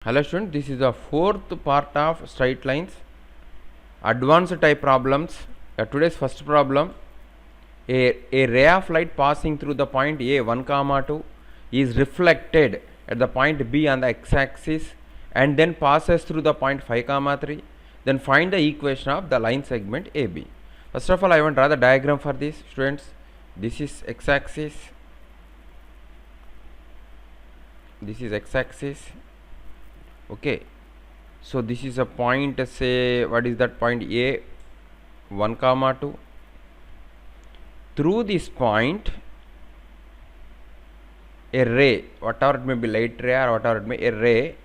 Hello students, this is the fourth part of straight lines, advanced type problems. Today's first problem, a ray of light passing through the point A 1, 2 is reflected at the point B on the x-axis and then passes through the point 5, 3. Then find the equation of the line segment AB. First of all, I want to draw the diagram for this, students. This is x-axis. This is x-axis. Okay, so this is a point, say, what is that point? A 1, 2. Through this point, a ray, whatever it may be, light ray or whatever it may, a ray.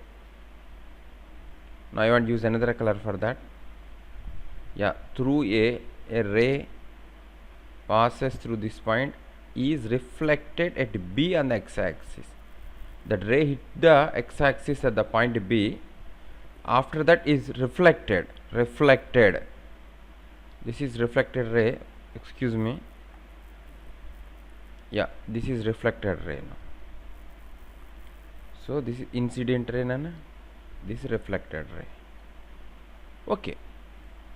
Now I want to use another color for that. Yeah, through a ray passes through this point, is reflected at B on the x-axis. That ray hit the x-axis at the point B. After that is reflected. This is reflected ray. Excuse me. Yeah, this is reflected ray now. So this is incident ray, nana. This is reflected ray. Okay.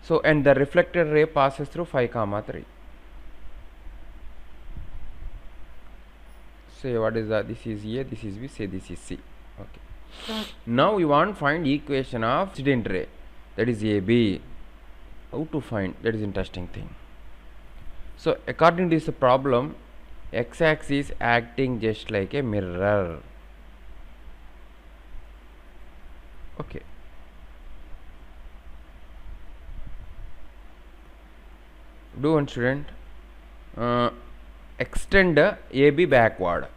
So and the reflected ray passes through 5, 3. Say what is that? This is A, this is B, say this is C. Okay. Now we want to find equation of incident ray, that is AB. How to find? That is interesting thing. So according to this problem, x-axis acting just like a mirror. Okay. Do one, student. Extend AB backward.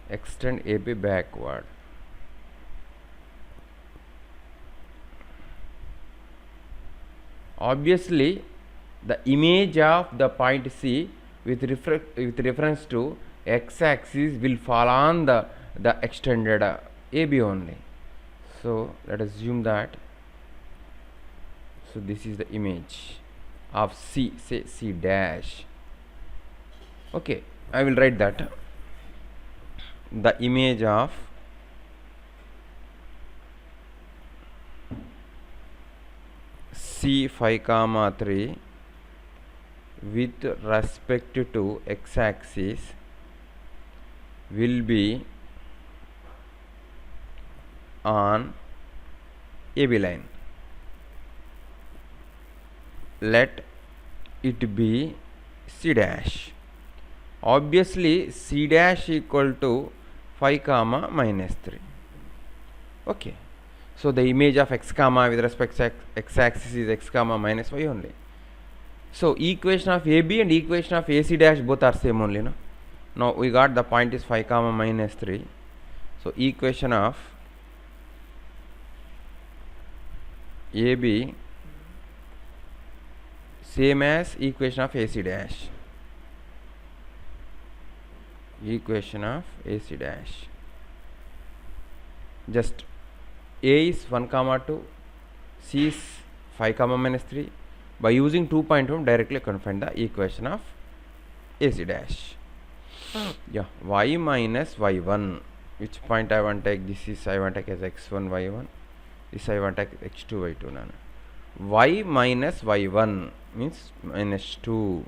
Extend AB backward. Obviously, the image of the point C with reference to x-axis will fall on the extended AB only. So let us assume that. So this is the image of C, say C dash. Okay, I will write that. The image of C 5, 3 with respect to x-axis will be on AB line. Let it be C dash. Obviously C dash equal to 5, -3. Okay, so the image of x comma with respect to x-axis is x, -y only. So equation of AB and equation of AC dash both are same only, no? Now we got the point is 5, -3. So equation of AB same as equation of AC dash. Equation of AC dash. Just A is 1, 2, C is 5, -3. By using 2 point form, directly can find the equation of AC dash. Yeah, y minus y1. Which point I want to take? This is I want to take as x1, y1. This I want to take x2, y2. Nana. Y minus y1 means -2.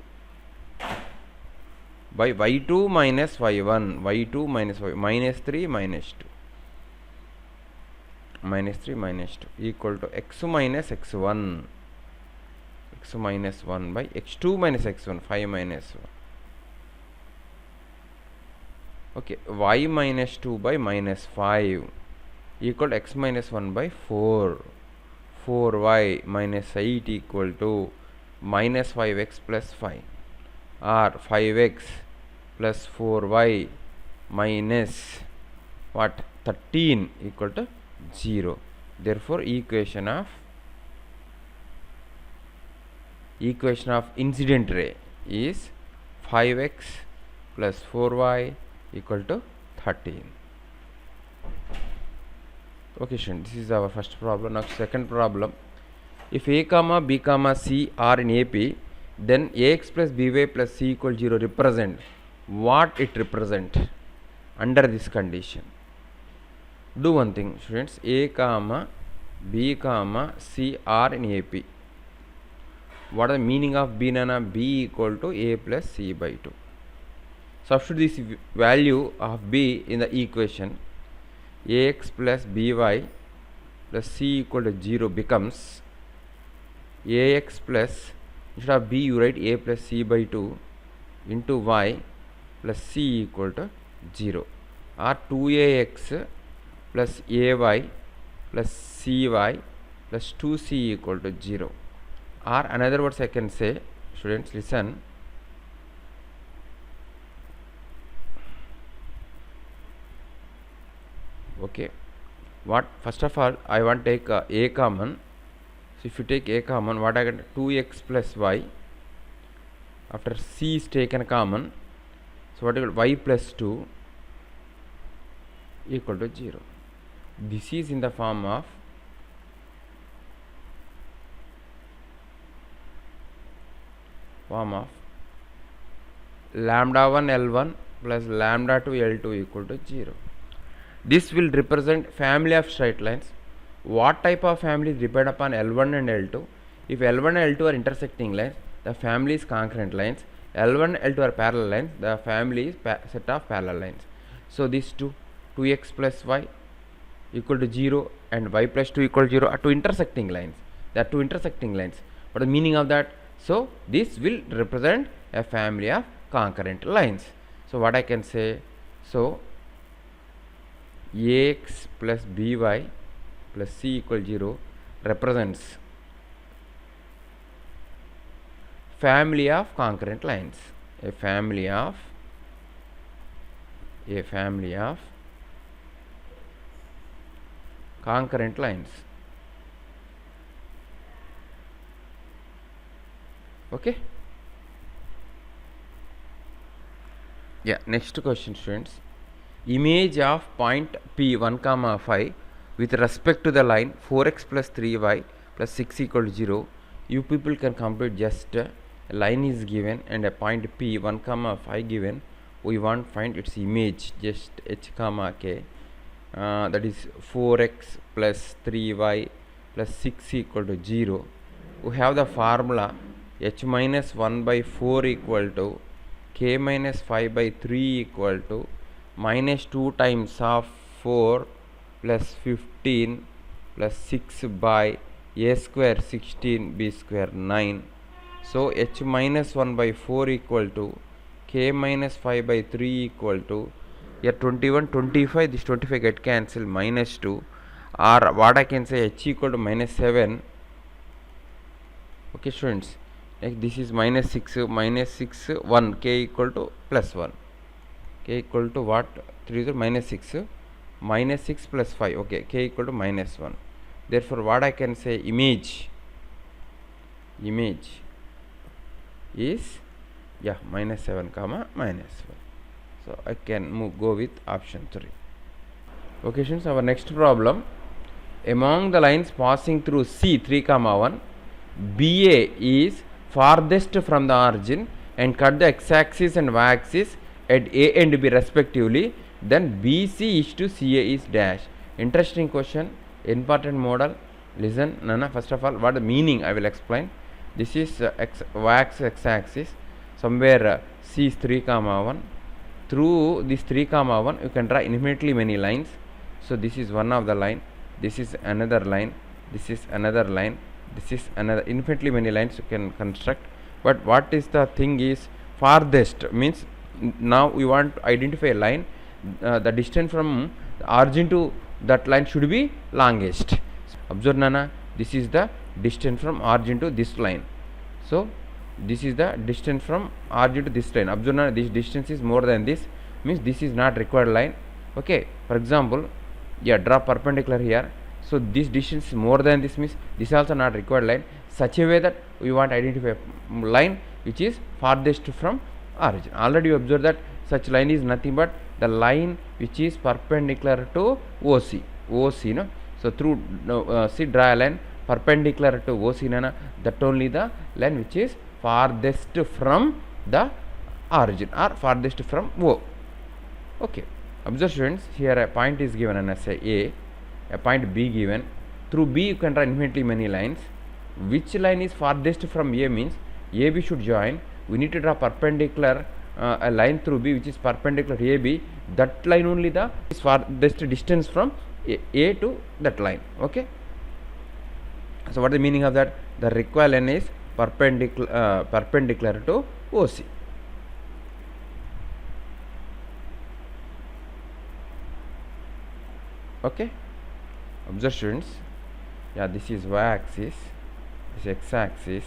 By y2 minus y1, y2 minus y, -3 -2, -3 -2 equal to x minus x1, x minus 1 by x2 minus x1, 5 minus 1. Okay, y minus 2 by -5 equal to x minus 1 by 4. 4y minus 8 equal to -5x plus 5. Or 5x plus 4y minus what? 13 equal to 0. Therefore equation of incident ray is 5x plus 4y equal to 13. Okay, this is our first problem. Now second problem, if a comma b comma c are in AP, then ax plus by plus c equal 0 represent what it represent under this condition. Do one thing, students. A comma B comma C are in AP. What is the meaning of B nana? B equal to A plus C by 2. Substitute this value of B in the equation. Ax plus by plus C equal to 0 becomes Ax plus, instead of B you write A plus C by 2 into y plus C equal to 0, or 2Ax plus Ay plus Cy plus 2C equal to 0. Or another words I can say, students listen, okay, what first of all I want to take A common. So if you take A common, what I get? 2x plus y. After C is taken common, so what I get? Y plus 2 equal to 0. This is in the form of lambda 1 L1 plus lambda 2 L2 equal to 0. This will represent family of straight lines. What type of family depend upon L1 and L2? If L1 and L2 are intersecting lines, the family is concurrent lines. L1 and L2 are parallel lines, the family is set of parallel lines. So these 2x plus y equal to 0 and y plus 2 equal to 0 are two intersecting lines. They are two intersecting lines. What is the meaning of that? So this will represent a family of concurrent lines. So what I can say? So Ax plus by plus C equal 0 represents family of concurrent lines. A family of concurrent lines. Okay. Yeah, next question, students. Image of point P 1 comma 5 with respect to the line 4x plus 3y plus 6 equal to 0. You people can compute just a line is given and a point P 1 comma 5 given. We want to find its image, just h comma k, that is 4x plus 3y plus 6 equal to 0. We have the formula h minus 1 by 4 equal to k minus 5 by 3 equal to minus 2 times of 4 plus 15 plus 6 by a square 16 b square 9. So h minus 1 by 4 equal to k minus 5 by 3 equal to, here 21 25, this 25 get cancelled, minus 2, or what I can say, h equal to minus 7. Okay, students, like this is minus 6 1, k equal to plus 1, k equal to what? 3 is minus 6 plus 5. Okay, k equal to minus 1. Therefore what I can say, image is minus 7 comma minus 1. So I can go with option 3. Okay, students, our next problem, among the lines passing through C 3 comma 1, BA is farthest from the origin and cut the x-axis and y-axis at A and B respectively, then BC is to CA is dash. Interesting question, important model. Listen, Nana, first of all, what the meaning I will explain. This is y-axis, x-axis, somewhere C is 3 comma 1. Through this 3 comma 1 you can draw infinitely many lines. So this is one of the line, this is another line, this is another line, this is another, infinitely many lines you can construct. But what is the thing is, farthest means now we want to identify a line, the distance from the origin to that line should be longest. Observe, Nana, this is the distance from origin to this line. So this is the distance from origin to this line. Observe, Nana, this distance is more than this, means this is not required line. Okay, for example, draw perpendicular here. So this distance is more than this, means this is also not required line. Such a way that we want to identify a line which is farthest from origin. Already you observe that such line is nothing but the line which is perpendicular to OC. No? So through see, draw a line perpendicular to OC, Nana, that only the line which is farthest from the origin or farthest from O. Okay, Observe students, here a point is given as a point B given. Through B you can draw infinitely many lines. Which line is farthest from A means AB should join. We need to draw perpendicular a line through B which is perpendicular to AB. That line only the is farthest distance from A to that line. Okay. So what is the meaning of that? The required line is perpendicular to OC. Okay. Observe students. Yeah, this is y-axis. This x-axis.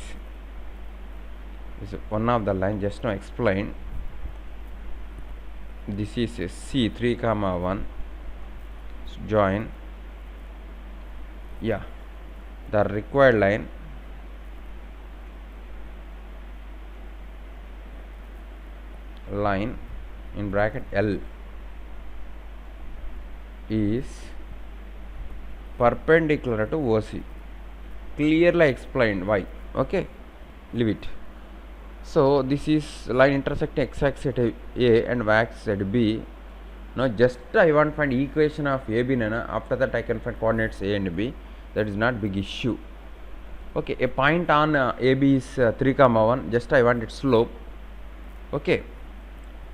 This is one of the line just now explained. This is a C 3, 1. So join. Yeah, the required line in bracket L is perpendicular to OC. Clearly explained why. Okay, leave it. So this is line intersecting x-axis at A and y-axis at B. Now just I want to find equation of AB nana. After that I can find coordinates A and B. That is not big issue. Okay, a point on AB is 3, 1. Just I want its slope. Okay,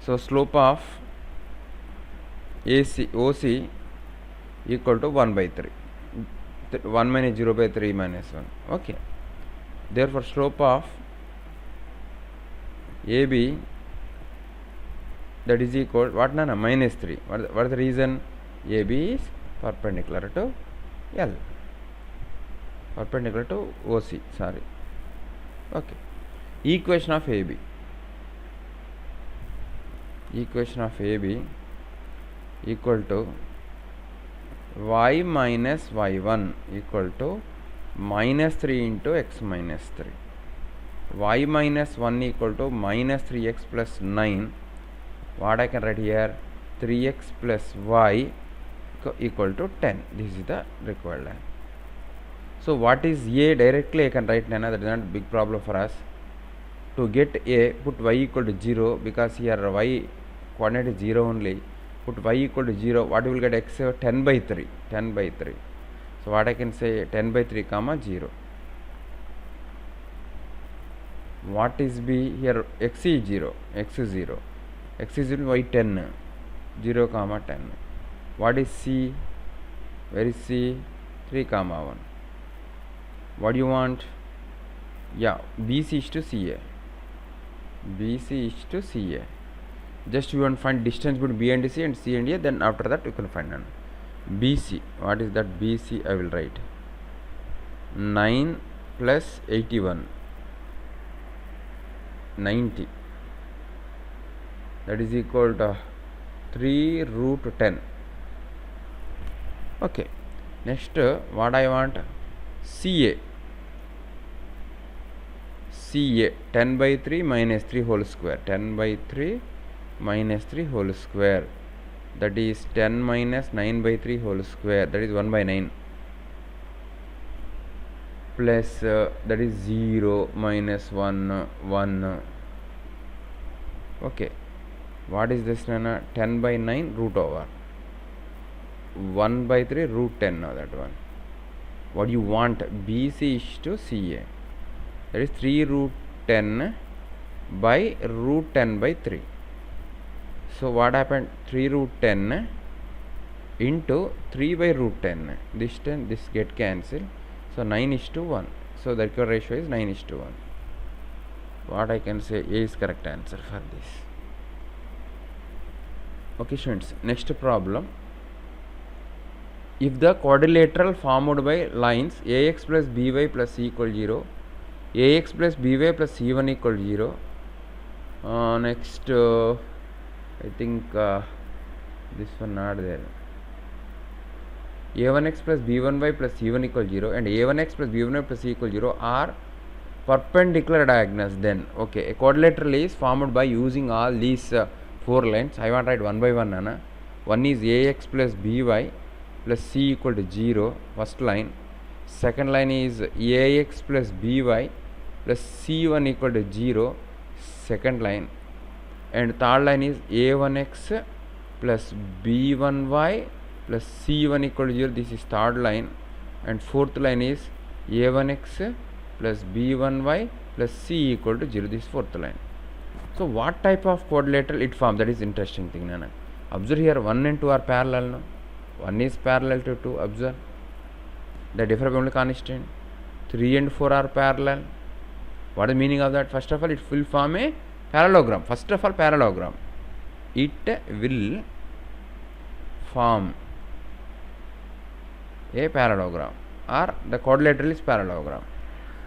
so slope of OC equal to 1 by 3. 1 minus 0 by 3 minus 1. Okay, therefore slope of AB that is equal what nana minus 3. What is the reason? AB is perpendicular to L, perpendicular to OC, sorry. Okay, equation of AB equal to y minus y1 equal to minus 3 into x minus 3. Y minus 1 equal to minus 3x plus 9. What I can write here? 3x plus y equal to 10. This is the required line. So what is A? Directly I can write nana. That is not a big problem for us. To get A, put y equal to 0, because here y coordinate is 0 only. Put y equal to 0. What you will get? X 10 by 3. 10 by 3. So what I can say? 10 by 3 comma 0. What is B? Here x is 0. X is 0. X is 0, y 10. 0 comma 10. What is C? Where is C? 3, 1. What do you want? Yeah, BC is to CA. BC is to CA. Just you want to find distance between B and C and C and A. Then after that you can find none. BC. What is that? BC I will write 9 plus 81. 90. That is equal to 3 root 10. Okay. Next, what I want? CA. 10 by 3 minus 3 whole square. 10 by 3 minus 3 whole square. That is 10 minus 9 by 3 whole square. That is 1 by 9. Plus that is 0 minus 1 1. Okay, what is this nana? 10 by 9 root over 1 by 3 root 10. Now that one, what you want? BC is to CA. That is 3 root 10 by root 10 by 3. So what happened? 3 root 10 into 3 by root 10. This 10, this get cancelled. So 9 is to 1. So the required ratio is 9 is to 1. What I can say? A is correct answer for this. Okay students, next problem. If the quadrilateral formed by lines AX plus BY plus C equal 0, AX plus BY plus C1 equal 0. Next, I think this one not there. A1x plus B1y plus C1 equal 0 and A1x plus B1y plus C equal 0 are perpendicular diagonals. Then okay, a quadrilateral is formed by using all these 4 lines. I want to write one by one. Nana. One is AX plus BY plus C equal to 0, first line. Second line is AX plus BY plus C1 equal to 0, second line. And third line is A1x plus b1y plus c1 equal to 0. This is third line, and fourth line is a1x plus b1y plus c equal to 0. This is fourth line. So what type of quadrilateral it forms? That is interesting thing, Nana. Observe here, 1 and 2 are parallel. No? 1 is parallel to 2. Observe. The differ only constant. 3 and 4 are parallel. What is the meaning of that? First of all, it will form a parallelogram. First of all, parallelogram. It will form a parallelogram, or the quadrilateral is parallelogram.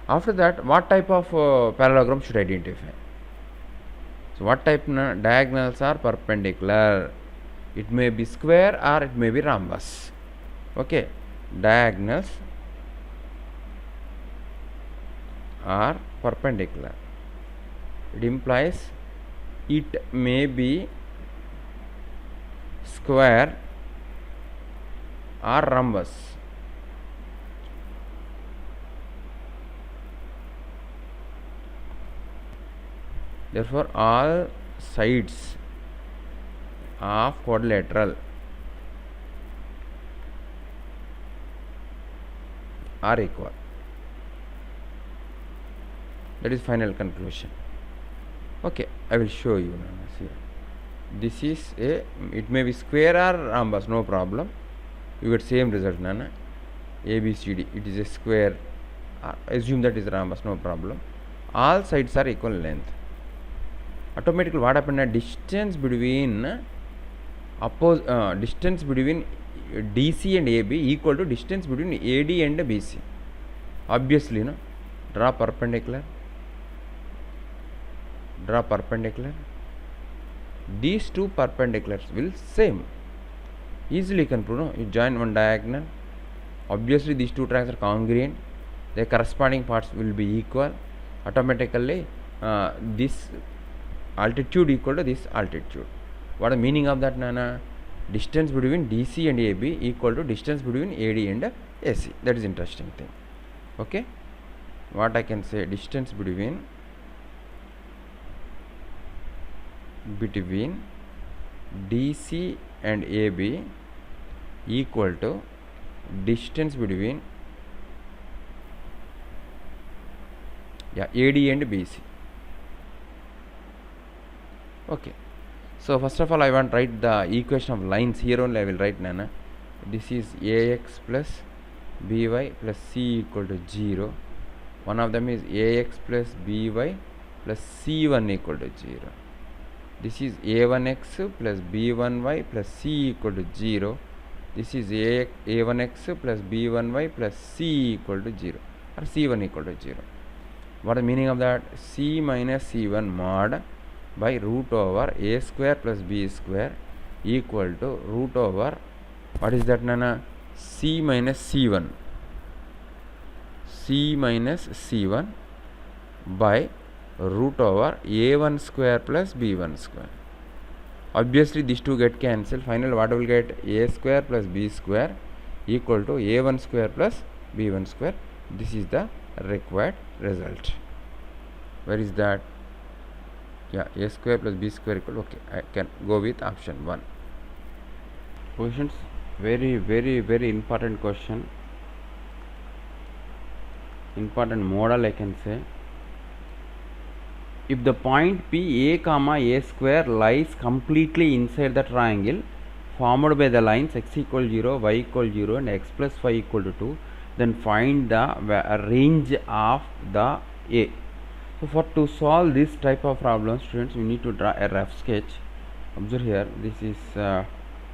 After that, what type of parallelogram should identify? So what type diagonals are perpendicular? It may be square or it may be rhombus. Okay, diagonals are perpendicular. It implies it may be square or rhombus. Therefore, all sides of quadrilateral are equal. That is final conclusion. Okay, I will show you now. See, this is a, it may be square or rhombus, no problem. You get same result, Nana. A, B, C, D. It is a square. Assume that is rhombus, no problem. All sides are equal length. Automatically, what happened? Distance between distance between DC and AB equal to distance between AD and BC. Obviously, no. Draw perpendicular. Draw perpendicular. These two perpendiculars will same. Easily can prove. No? You join one diagonal. Obviously, these two triangles are congruent. Their corresponding parts will be equal. Automatically, this altitude equal to this altitude. What is the meaning of that, Nana? Distance between DC and AB equal to distance between AD and AC. That is interesting thing. Okay. What I can say? Distance between DC and AB equal to distance between AD and BC. Okay. So first of all, I want to write the equation of lines. Here only I will write, Nana. This is AX plus BY plus C equal to 0. One of them is AX plus BY plus C1 equal to 0. This is A1X plus B1Y plus C equal to 0. This is A1X plus B1Y plus C equal to 0, or C1 equal to 0. What is the meaning of that? C minus C1 mod by root over A square plus B square equal to root over, what is that, Nana? C minus C1. C minus C1 by root over A1 square plus B1 square. Obviously, these two get cancelled. Finally, what will get? A square plus B square equal to A1 square plus B1 square. This is the required result. Where is that? Yeah, A square plus B square equal. Okay, I can go with option 1. Questions, very important question. Important model, I can say. If the point P A comma A square lies completely inside the triangle formed by the lines x equal 0, y equal 0 and x plus y equal to 2, then find the range of the A. So to solve this type of problem, students, we need to draw a rough sketch. Observe here, this is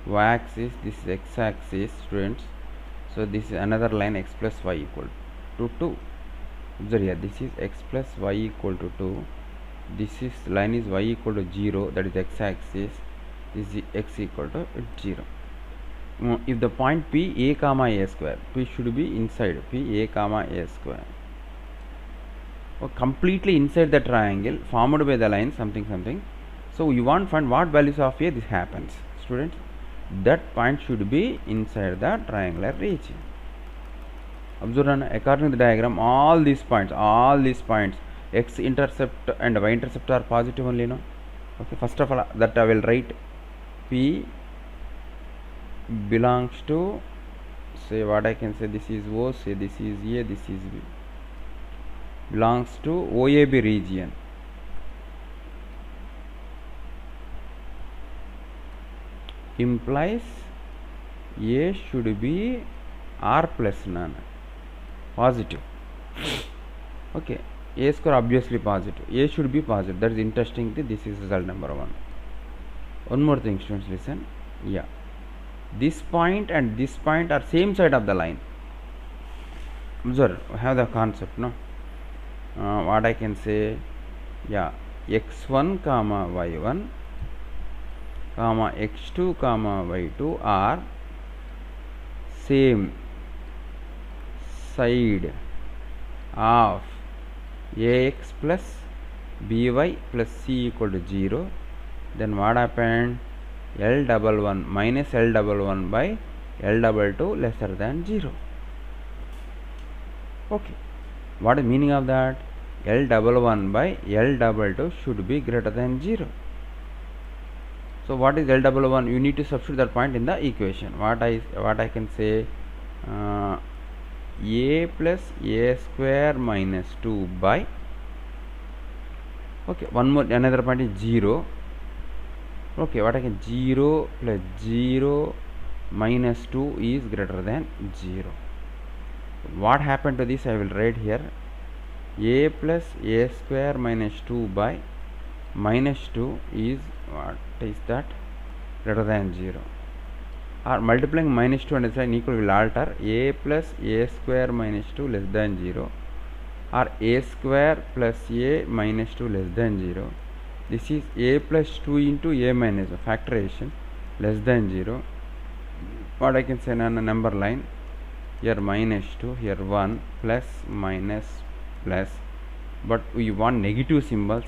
y-axis, this is x-axis, students. So this is another line, x plus y equal to 2. Observe here, this is x plus y equal to 2. This is line is y equal to 0, that is x-axis. This is x equal to 0. If the point P A comma A square, P should be inside P A comma A square, completely inside the triangle formed by the line something. So you want to find what values of A this happens, students. That point should be inside the triangular region. Observe, according to the diagram, all these points, x intercept and y intercept are positive only, no? Okay, first of all, that I will write P belongs to, say what I can say, this is O, say this is A, this is B, belongs to OAB region. Implies A should be R plus none, positive. Okay, A square obviously positive. A should be positive. That is interesting. This is result number 1. One more thing, students, listen. Yeah, this point and this point are same side of the line. Observe, have the concept, no? What I can say, yeah, x1 comma y1 comma x2 comma y2 are same side of ax plus by plus c equal to 0. Then what happened? L11 minus L11 by L22 lesser than 0. Okay, what is the meaning of that? L11 by L22 should be greater than 0. So what is L11? You need to substitute that point in the equation. What I can say, a plus a square minus 2 by, okay, one more, another point is 0. Okay, what I can, 0 plus 0 minus 2 is greater than 0. What happened to this? I will write here, a plus a square minus 2 by minus 2 is, what is that, greater than 0. Or multiplying minus 2 and the sign equal will alter, a plus a square minus 2 less than 0, or a square plus a minus 2 less than 0. This is a plus 2 into a minus factorization less than 0. What I can say on a number line, here minus 2, here 1, plus minus plus, but we want negative symbols.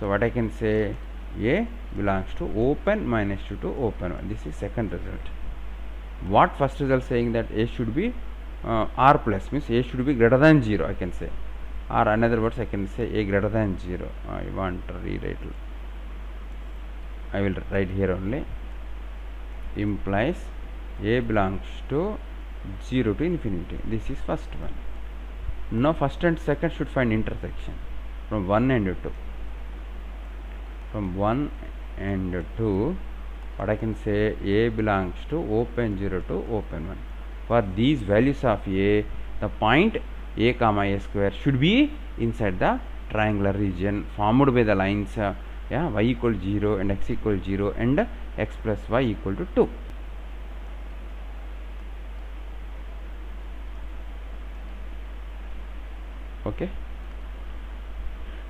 So what I can say, a belongs to open minus 2 to open 1. This is second result. What first result saying that a should be r plus, means a should be greater than 0, I can say, or another words I can say a greater than 0. I want to rewrite, I will write here only, implies a belongs to 0 to infinity. This is first one. Now first and second should find intersection from 1 and 2. From 1 and 2, what I can say, a belongs to open 0 to open 1. For these values of a, the point a comma a square should be inside the triangular region formed by the lines y equal 0 and x equal 0 and x plus y equal to 2. Okay,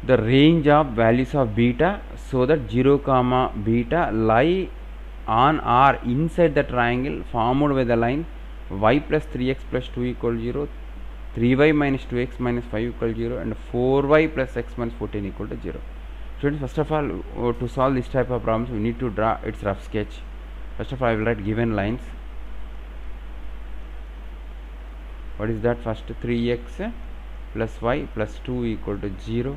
the range of values of beta, so that 0 comma beta lie on or inside the triangle formed by the line y plus 3x plus 2 equal 0, 3y minus 2x minus 5 equal 0, and 4y plus x minus 14 equal to 0. Students, first of all, to solve this type of problems, we need to draw its rough sketch. First of all, I will write given lines. What is that? First 3x plus y plus 2 equal to 0.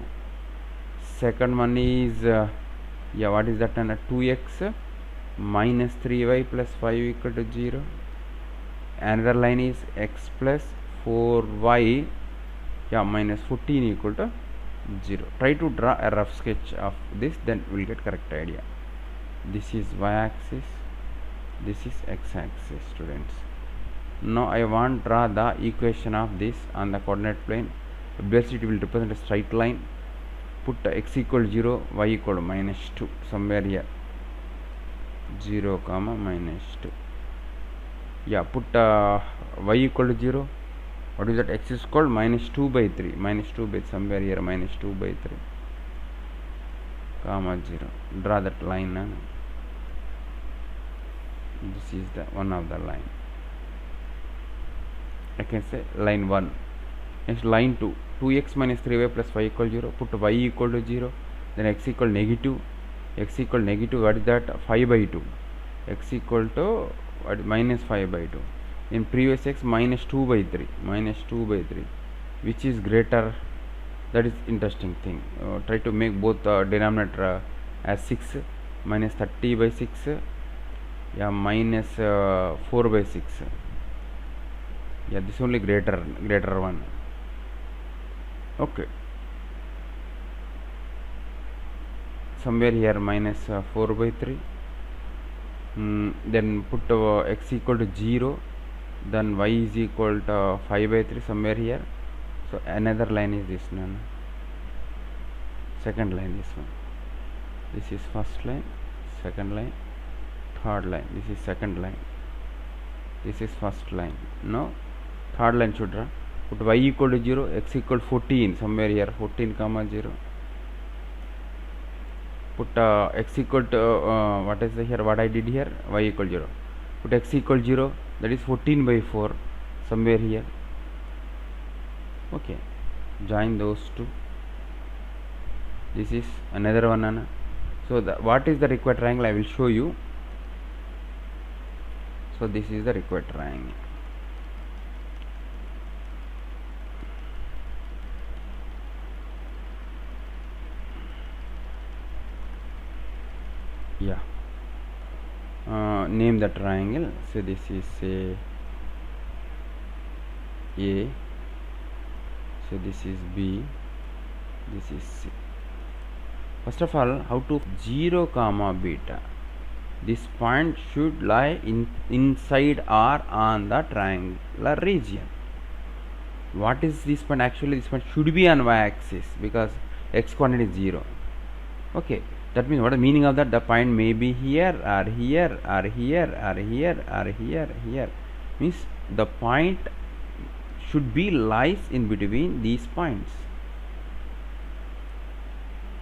Second one is, what is that? 2x minus 3y plus 5 equal to 0. Another line is x plus 4y minus 14 equal to 0. Try to draw a rough sketch of this, then we will get correct idea. This is y-axis, this is x-axis, students. Now I want to draw the equation of this on the coordinate plane. Obviously it will represent a straight line. Put x equal 0, y equal to minus 2, somewhere here, 0 comma minus 2. Put y equal to 0. What is that? X is called minus 2 by 3, minus 2 by, somewhere here, minus 2 by 3 comma 0. Draw that line. This is the one of the line. I can say line 1. Next line 2, 2x minus 3y plus y equal 0. Put y equal to 0. Then x equal negative. X equal negative, what is that? 5 by 2. X equal to what? Minus 5 by 2. In previous x minus 2 by 3. Minus 2 by 3. Which is greater? That is interesting thing. Try to make both denominator as 6. Minus 30 by 6. Yeah, minus 4 by 6. Yeah, this only greater one. Okay, somewhere here minus 4 by 3. Then put x equal to 0, then y is equal to 5 by 3 somewhere here. So another line is this one. Second line, this one. This is first line, second line, third line. This is second line, this is first line. Now third line should draw. Put y equal to 0, x equal to 14 somewhere here, 14 comma 0. Put x equal to what is here, what I did here, y equal 0. Put x equal 0, that is 14 by 4 somewhere here. Okay, join those two. This is another one. So what is the required triangle, I will show you. So this is the required triangle. Yeah, name the triangle. So this is A, so this is B, this is C. First of all, how to 0 comma beta, this point should lie inside or on the triangular region. What is this point? Actually this point should be on y-axis because x coordinate is 0. Okay, that means what is the meaning of that? The point may be here or here or here or here or here. Means the point should be lies in between these points.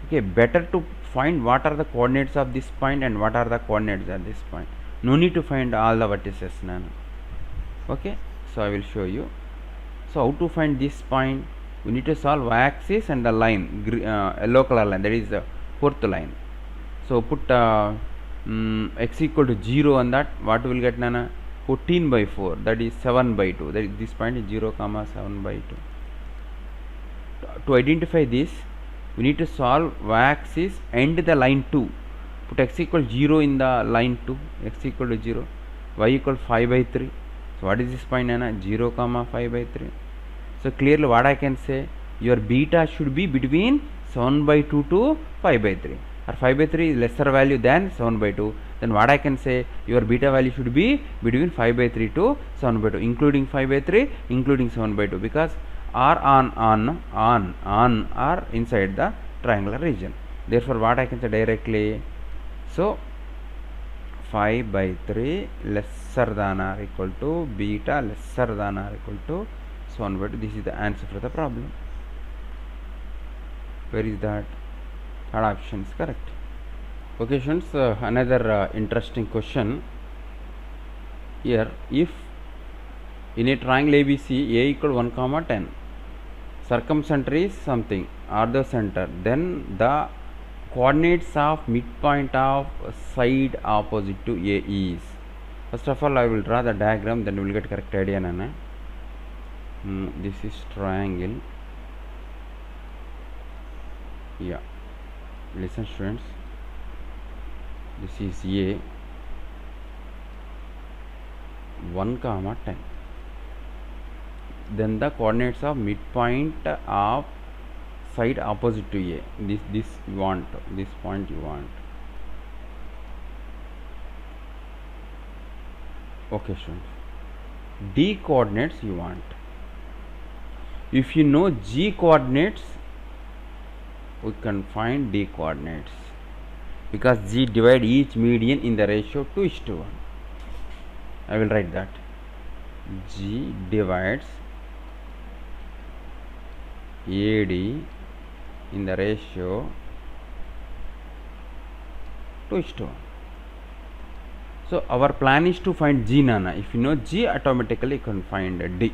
Okay, better to find what are the coordinates of this point and what are the coordinates at this point. No need to find all the vertices now. Okay, so I will show you. So how to find this point? We need to solve y-axis and the line, yellow color line, that is the fourth line. So put x equal to 0 on that. What will get nana? 14 by 4, that is 7 by 2. That is, this point is 0 comma 7 by 2. To identify this, we need to solve y-axis and the line 2. Put x equal 0 in the line 2, x equal to 0, y equal 5 by 3. So what is this point nana? 0 comma 5 by 3. So clearly what I can say, your beta should be between 7 by 2 to 5 by 3, or 5 by 3 is lesser value than 7 by 2. Then what I can say, your beta value should be between 5 by 3 to 7 by 2, including 5 by 3, including 7 by 2, because are are inside the triangular region. Therefore what I can say directly, so 5 by 3 lesser than or equal to beta lesser than or equal to 7 by 2. This is the answer for the problem. Where is that? Third option is correct. Okay students, another interesting question here. If in a triangle ABC A equal 1 comma 10, circumcenter is something or the center, then the coordinates of midpoint of side opposite to A is. First of all I will draw the diagram, then we will get correct idea nana. This is triangle. Yeah, listen students, this is A 1 comma 10, then the coordinates of midpoint of side opposite to A, this you want, this point you want. Okay students, D coordinates you want. If you know G coordinates, we can find D coordinates, because G divide each median in the ratio 2:1. I will write that. G divides AD in the ratio 2:1. So our plan is to find G nana. If you know G, automatically you can find D.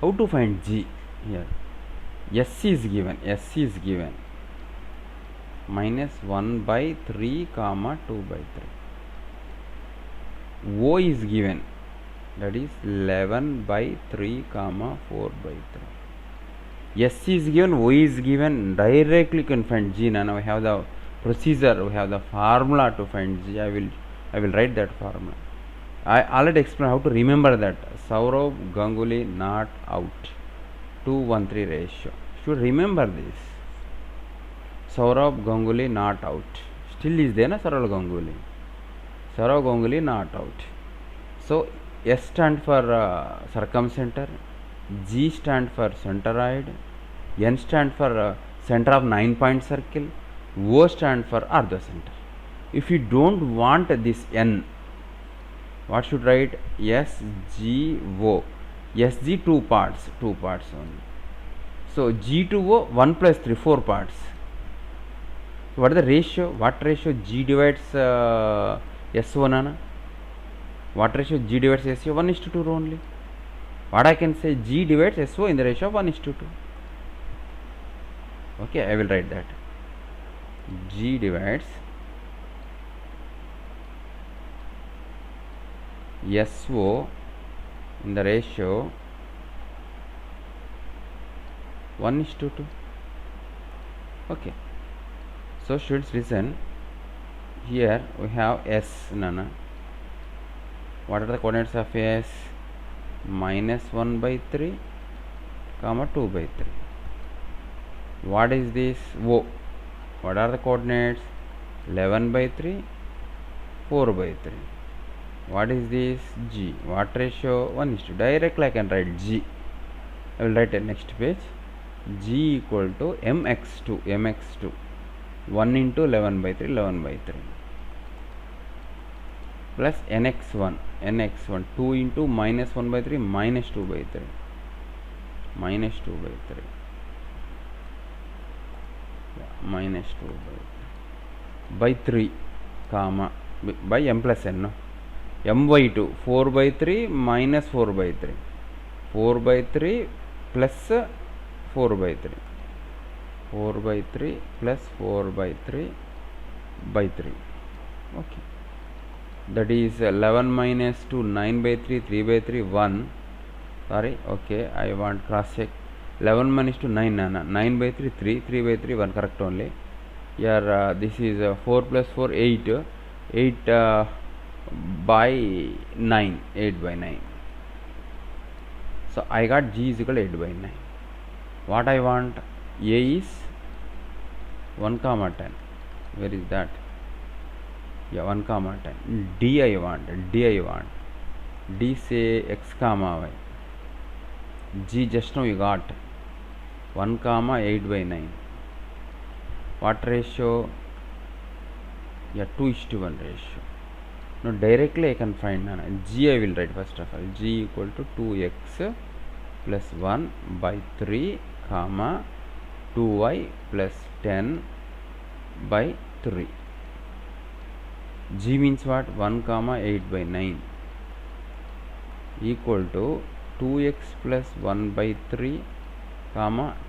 How to find G? Here S is given minus 1 by 3 comma 2 by 3. O is given, that is 11 by 3 comma 4 by 3. S is given, O is given, directly you can find G. Now we have the procedure, we have the formula to find G. I will I will write that formula. I already explained how to remember that. Saurav Ganguly not out. 2-1-3 ratio. Should remember this. Saurav Ganguly not out. Still is there na Saurav Ganguly. Saurav Ganguly not out. So S stand for circumcenter, G stand for centroid, N stand for center of 9-point circle, O stand for orthocenter. If you don't want this N, what should write? S, G, O. S, G 2 parts only. So G to O 1 plus 3, 4 parts. So what is the ratio? What ratio G divides S1 nana? What ratio G divides SO? 1:2 only. What I can say? G divides SO in the ratio of 1:2. Okay, I will write that. G divides SO in the ratio 1:2. Okay. So students listen. Here we have S nana. What are the coordinates of S? -1/3, comma 2/3. What is this? O. What are the coordinates? 11/3, 4/3. What is this? G. What ratio? 1:2. Directly I can write G. I will write it next page. G equal to mx2. 1 into 11/3, 11/3. Plus nx1, 2 into -1/3, -2/3, -2/3, -2/3 by 3, comma by m plus n, m/2, 4/3 minus 4/3, 4/3 plus 4/3, 4/3 plus 4/3 by 3. Okay. That is 11 minus 2, 9/3, 3/3, 1. Sorry, okay, I want cross check. 11 minus 2, 9, 9/3, 3, 3/3, 1, correct only. Here this is 4 plus 4, 8, 8 by 9, 8 by 9. So I got G is equal to 8 by 9. What I want? A is 1, 10. Where is that? Yeah, 1, 10. D I want. D say x, y. G just now you got 1, 8 by 9. What ratio? Yeah, 2:1 ratio. Now directly I can find G. I will write first of all. G equal to 2x plus 1 by 3, 2y plus 10 by 3. G means what? 1, 8 by 9 equal to 2x plus 1 by 3,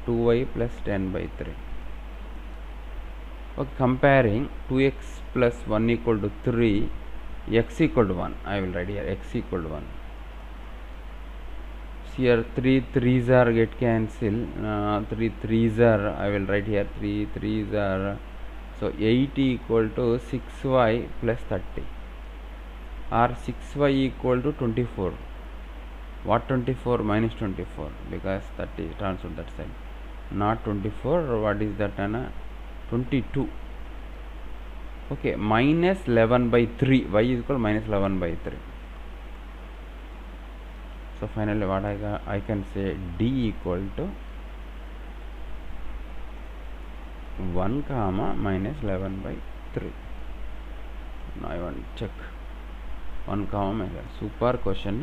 2y plus 10 by 3. Okay, comparing 2x plus 1 equal to 3, x equal to 1. I will write here x equal to 1. So here 3 3s are get cancelled. 3 3s are, I will write here 3 3s are. So 8 equal to 6y plus 30, or 6y equal to 24. What 24? Minus 24, because 30 transfer that side. Not 24. What is that? 22. Okay, minus 11 by 3. Y is equal to minus 11 by 3. So finally what I can say, D equal to 1, minus 11 by 3. Now I want to check 1, minus. Super question.